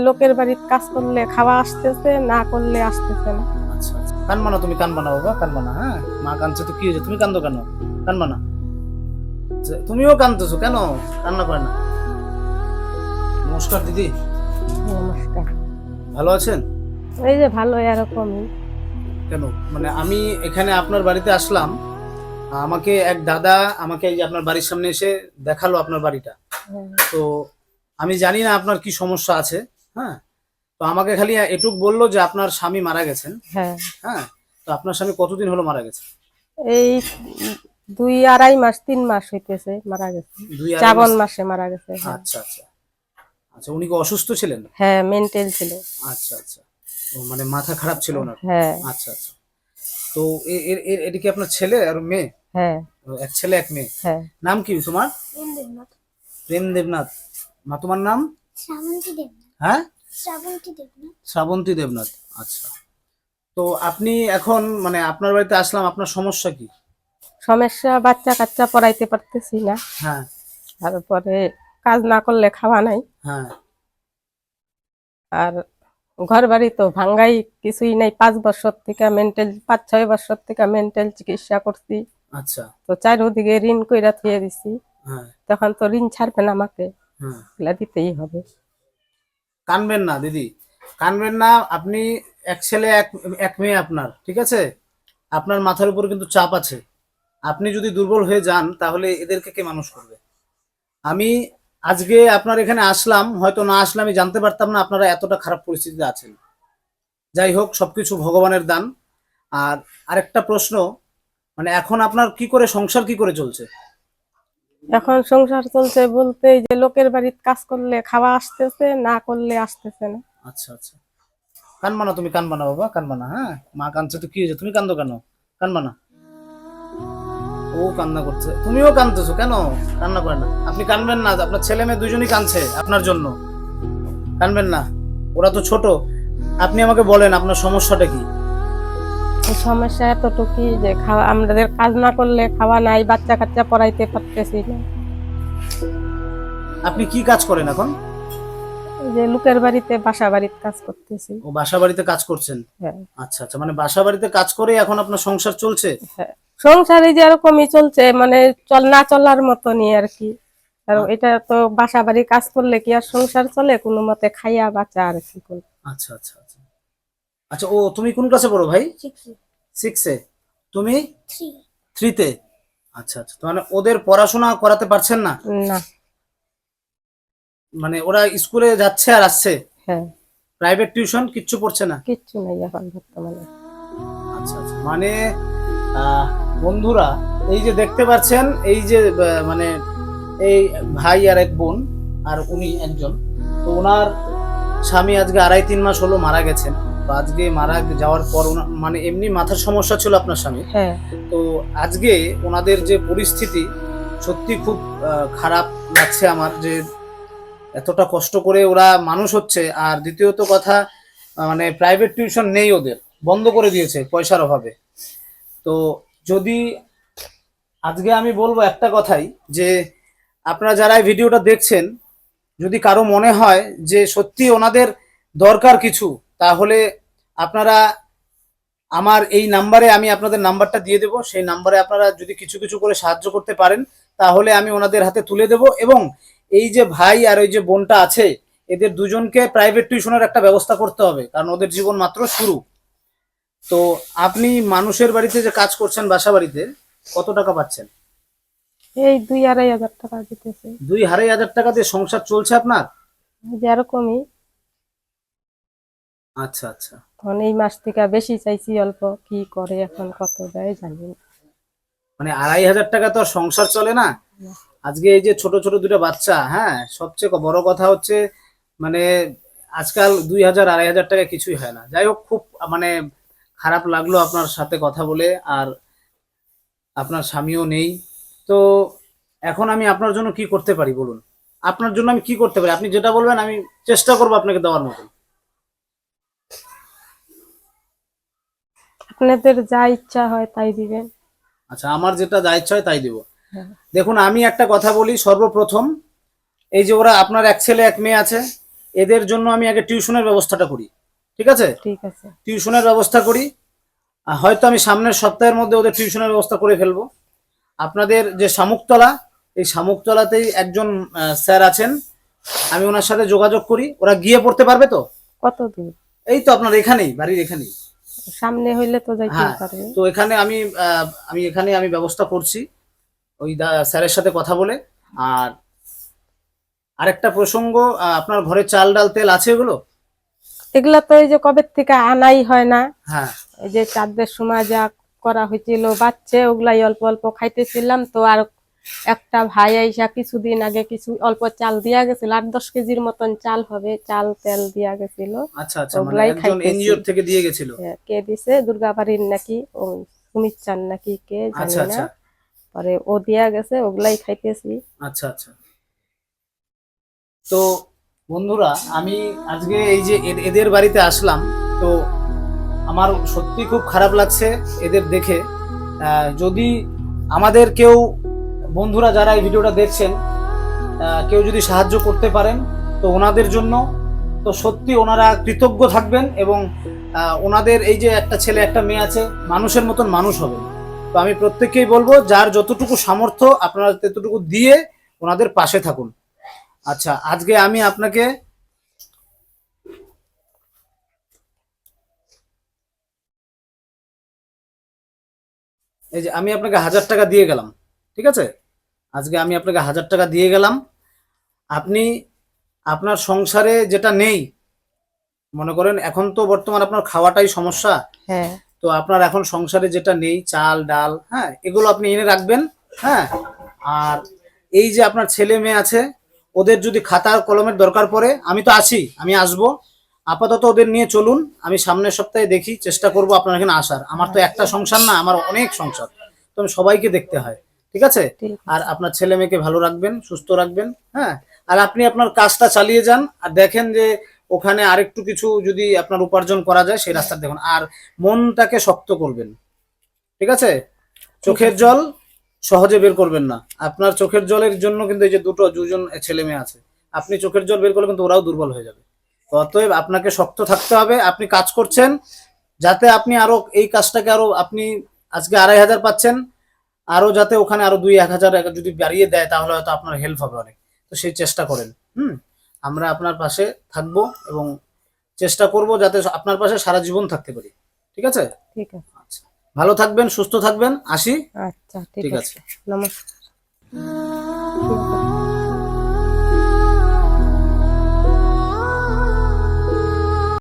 লোকের বাড়িতে কাজ করলে খাওয়া আসতেছে, না করলে আসতেছে না। আচ্ছা আচ্ছা, কানবা না, তুমি কানবা না বাবা, কানবা না। হ্যাঁ, মা কাঁদছে তো কি হয়েছে, তুমি কান্দো কেন? কানবা না। তুমিও কান্দতেছো কেন? কান্না করে না। নমস্কার দিদি, নমস্কার। ভালো আছেন? এই যে ভালো, এরকমই। কেন মানে আমি এখানে আপনার বাড়িতে আসলাম, আমাকে এক দাদা আমাকে এই যে আপনার বাড়ির সামনে এসে দেখালো আপনার বাড়িটা। হ্যাঁ, তো আমি জানি না আপনার কি সমস্যা আছে। হ্যাঁ, তো আমাকে খালি এটুক বললো যে আপনার স্বামী মারা গেছেন। হ্যাঁ। হ্যাঁ, তো আপনার স্বামী কতদিন হলো মারা গেছে? এই 2-2.5 মাস 3 মাস হইতেছে মারা গেছে। 2-2.5 মাস। শ্রাবণ মাসে মারা গেছে। হ্যাঁ, আচ্ছা আচ্ছা আচ্ছা, উনি কি অসুস্থ ছিলেন? হ্যাঁ, মেন্টাল ছিল। আচ্ছা আচ্ছা, ও মানে মাথা খারাপ ছিল ওনার। হ্যাঁ, আচ্ছা আচ্ছা, তো এটা কি আপনার ছেলে আর মেয়ে? হ্যাঁ, ও, এক ছেলে এক মেয়ে। হ্যাঁ। নাম কি তোমার? প্রেম দেবনাথ। মা তোমার নাম? শ্রাবন্তী দেবনাথ। হ্যাঁ, শ্রাবন্তী দেবনাথ। শ্রাবন্তী দেবনাথ। আচ্ছা, তো আপনি এখন মানে আপনার বাড়িতে আসলাম, আপনার সমস্যা কি? সমস্যা, বাচ্চা কাচ্চা পড়াইতে পারতেছি না। হ্যাঁ তারপরে কাজ না করলে খাওয়া নাই। হ্যাঁ। আর ঘর বাড়ি তো ভাঙ্গাই, কিছুই নাই। 5 বছর থেকে মেন্টাল, 5-6 বছর থেকে মেন্টাল চিকিৎসা করছি। আচ্ছা। তো চারিদিকে ঋণ কইরা থুয়ে দিছি। হ্যাঁ তখন তো ঋণ ছাড়বে না আমাকে, হ্যাঁ। এগুলা দিতেই হবে। কানবেন না দিদি, কানবেন না। আপনি এক ছেলে এক এক মেয়ে আপনার, ঠিক আছে? আপনার মাথার উপর কিন্তু চাপ আছে। আপনি যদি দুর্বল হয়ে যান তাহলে এদেরকে কে মানুষ করবে? আমি আজকে আপনার এখানে আসলাম, হয়তো না আসলে আমি জানতে পারতাম না আপনারা এতটা খারাপ পরিস্থিতিতে আছেন। যাই হোক, সবকিছু ভগবানের দান। আর আরেকটা প্রশ্ন, মানে এখন আপনার কি করে সংসার কি করে চলছে? এখন সংসার চলছে বলতে, এই যে লোকের বাড়িতে কাজ করলে খাওয়া আসতেছে, না করলে আসতেছে না। আচ্ছা আচ্ছা, কানবা না, তুমি কানবা না বাবা, কানবা না। হ্যাঁ, মা কাঁদছে তো কি হয়েছে, তুমি কান্দো কেন? কানবা না। ও কান্না করছে, তুমিও কান্দতেছো কেন? কান্না করে না, আপনি কানবেন না। আপনার ছেলে মেয়ে দুজনই কাঁদছে আপনার জন্য, কানবেন না। ওরা তো ছোট। আপনি আমাকে বলেন আপনার সমস্যাটা কি? এই সমস্যা এতটুকুই যে খাওয়া, আমাদের কাজ না করলে খাওয়া নাই, বাচ্চা কাচ্চা পড়াইতে পারতেছি না। আপনি কি কাজ করেন এখন? এই যে লোকের বাড়িতে, বাসা বাড়িতে কাজ করতেছি। ও বাসা বাড়িতে কাজ করছেন। হ্যাঁ, আচ্ছা আচ্ছা, মানে বাসা বাড়িতে কাজ করে এখন আপনার সংসার চলছে। হ্যাঁ। সংসারে যে এরকমই চলছে, মানে না চলার মতনই আর কি। আর এটা তো বাসা বাড়ি কাজ করলে কি আর সংসার চলে? কোনো মতে খাইয়া বাঁচা আর কি করবো। আচ্ছা আচ্ছা আচ্ছা আচ্ছা। ও তুমি কোন ক্লাসে পড়ো ভাই? 6-এ। তুমি? 3। 3-তে। আচ্ছা আচ্ছা, তো মানে ওদের পড়াশোনা করাতে পারছেন না? না। মানে ওরা স্কুলে যাচ্ছে আর আসছে, হ্যাঁ, প্রাইভেট টিউশন কিচ্ছু পড়ছে না? কিচ্ছু নাই এখন বর্তমানে। আচ্ছা আচ্ছা, মানে বন্ধুরা, এই যে দেখতে পাচ্ছেন, এই যে মানে এই ভাই আর এক বোন, আর উনি একজন। তো ওনার স্বামী আজকে 2.5-3 মাস হলো মারা গেছেন। তো আজকে মারা যাওয়ার পর মানে এমনি মাথার সমস্যা ছিল আপনার স্বামী। হ্যাঁ, তো আজকে ওনাদের যে পরিস্থিতি সত্যি খুব খারাপ লাগছে আমার, যে এতটা কষ্ট করে ওরা মানুষ হচ্ছে। আর দ্বিতীয়ত কথা, মানে প্রাইভেট টিউশন নেই, ওদের বন্ধ করে দিয়েছে পয়সার অভাবে। তো যদি আজকে আমি বলবো একটা কথাই, যে আপনারা যারা এই ভিডিওটা দেখছেন, যদি কারো মনে হয় যে সত্যি ওনাদের দরকার কিছু, তাহলে আপনারা আমার এই নাম্বারে, আমি আপনাদের নাম্বারটা দিয়ে দেবো, সেই নাম্বারে আপনারা যদি কিছু কিছু করে সাহায্য করতে পারেন তাহলে আমি ওনাদের হাতে তুলে দেব। এবং এই যে ভাই আর ওই যে বোনটা আছে, এদের দুজনকে প্রাইভেট টিউশনের একটা ব্যবস্থা করতে হবে, কারণ ওদের জীবন মাত্র শুরু। তো আপনি মানুষের বাড়িতে যে কাজ করছেন, বাসা বাড়িতে, কত টাকা পাচ্ছেন? এই 2-2.5 হাজার টাকা দিতেছে। 2-2.5 হাজার টাকা দিয়ে সংসার চলছে আপনার? এই যে এরকমই। আচ্ছা আচ্ছা, তখন এই মাস থেকে বেশি চাইছি, অল্প কি করে এখন কত দেয় জানি না। মানে 2.5 হাজার টাকা তো আর সংসার চলে না। আজকে এই যে ছোট ছোট দুটো বাচ্চা, হ্যাঁ, সবচেয়ে বড় কথা হচ্ছে মানে আজকাল 2,000-2,500 টাকা কিছুই হয় না। যাই হোক, খুব মানে খারাপ লাগলো আপনার সাথে কথা বলে। আর আপনার স্বামীও নেই। তো এখন আমি আপনার জন্য কি করতে পারি বলুন? আপনার জন্য আমি কি করতে পারি, আপনি যেটা বলবেন আমি চেষ্টা করবো আপনাকে দেওয়ার মতো। আপনাদের যা ইচ্ছা হয় তাই দিবেন। আচ্ছা, আমার যেটা যা ইচ্ছা হয় তাই দেবো। হ্যাঁ, দেখুন, আমি একটা কথা বলি সর্বপ্রথম, এই যে ওরা আপনার এক ছেলে এক মেয়ে আছে, এদের জন্য আমি আগে টিউশনের ব্যবস্থাটা করি, ঠিক আছে? ঠিক আছে। টিউশনের ব্যবস্থা করি, হয়তো আমি সামনের সপ্তাহের মধ্যে ওদের টিউশনের ব্যবস্থা করে ফেলবো। আপনাদের যে শামুকতলা, এই শামুকতলাতেই একজন স্যার আছেন, আমি ওনার সাথে যোগাযোগ করি। ওরা গিয়ে পড়তে পারবে তো? কত দূর? এই তো আপনার এখানেই, বাড়ির এখানেই। সামনে হইলে তো যাইতে হ্যাঁ, পারবে। তো এখানে আমি এখানে আমি ব্যবস্থা করছি ওই স্যারের সাথে কথা বলে। আর আরেকটা প্রসঙ্গ, আপনার ঘরে চাল ডাল তেল আছে এগুলো? এগুলা তো এই যে কবে থেকে আনাই হয় না, হ্যাঁ, এই যে চাঁদের সময় যা করা হয়েছিল বাচ্চা, ওগুলাই অল্প অল্প খাইতেছিলাম। তো আর একটা ভাই আইসা কিছুদিন আগে কিছু অল্প চাল দিয়া গেছিল, 8-10 কেজির মতন চাল হবে, চাল তেল দিয়া গেছিল। আচ্ছা আচ্ছা, মানে ওগুলাই একজন খাইতেছি। এনজিও থেকে দিয়ে গেছিল? হ্যাঁ, কে দিছে? দুর্গাবাড়ির নাকি ও সুমিত চান নাকি কে জানি আচ্ছা না, আচ্ছা পরে ও দিয়া গেছে, ওগুলাই খাইতেছি। আচ্ছা আচ্ছা। তো বন্ধুরা, আমি আজকে এই যে এদের বাড়িতে আসলাম, তো আমার সত্যি খুব খারাপ লাগছে এদের দেখে। যদি আমাদের কেউ, বন্ধুরা যারা এই ভিডিওটা দেখছেন, কেউ যদি সাহায্য করতে পারেন তো ওনাদের জন্য, তো সত্যি ওনারা কৃতজ্ঞ থাকবেন। এবং ওনাদের এই যে একটা ছেলে একটা মেয়ে আছে, মানুষের মতন মানুষ হবে। তো আমি প্রত্যেককেই বলবো, যার যতটুকু সামর্থ্য আপনারা ততটুকু দিয়ে ওনাদের পাশে থাকুন। আচ্ছা, আজকে আমি আপনাকে এই যে আমি আপনাকে 1000 টাকা দিয়ে গেলাম, ঠিক আছে? আজকে আমি আপনাকে 1000 টাকা দিয়ে গেলাম। আপনি আপনার সংসারে যেটা নেই, মনে করেন এখন তো বর্তমান আপনার খাওয়াটাই সমস্যা, হ্যাঁ, তো আপনার এখন সংসারে যেটা নেই, চাল ডাল, হ্যাঁ, এগুলো আপনি এনে রাখবেন। হ্যাঁ, আর এই যে আপনার ছেলে মেয়ে আছে, ওদের যদি খাতা কলমের দরকার পড়ে, আমি তো আছি, আমি আসবো। আপাতত ওদের নিয়ে চলুন, আমি সামনের সপ্তাহে দেখি, চেষ্টা করব আপনার এখানে আসার। আমার তো একটা সংসার না, আমার অনেক সংসার, তো আমি সবাইকে দেখতে হয়, ঠিক আছে? ঠিক আর আপনার ছেলে মেয়েকে ভালো রাখবেন, সুস্থ রাখবেন। হ্যাঁ, আর আপনি আপনার কাজটা চালিয়ে যান, আর দেখেন যে ওখানে আরেকটু কিছু যদি আপনার উপার্জন করা যায় সেই রাস্তা দেখুন। আর মনটাকে শক্ত করবেন, ঠিক আছে? চোখের জল সহজে বের করবেন না। আপনার চোখের জলের জন্য কিন্তু এই যে দুজন ছেলে মেয়ে আছে, আপনি চোখের জল বের করলে কিন্তু ওরাও দুর্বল হয়ে যাবে। তো অতএব আপনাকে শক্ত থাকতে হবে। আপনি কাজ করছেন, যাতে আপনি আরো এই কাজটাকে আরো, আপনি আজকে 2500 পাচ্ছেন, আরো যাতে ওখানে আরো 2-1000 যদি বাড়িয়ে দেয়, তাহলে হয়তো আপনার হেল্প হবে অনেক। তো সেই চেষ্টা করেন। আমরা আপনার পাশে থাকবো এবং চেষ্টা করব যাতে আপনার পাশে সারা জীবন থাকতে পারি, ঠিক আছে? ঠিক আছে। আচ্ছা, ভালো থাকবেন, সুস্থ থাকবেন, আসি। আচ্ছা, ঠিক ঠিক আছে। আছে। নমস্কার।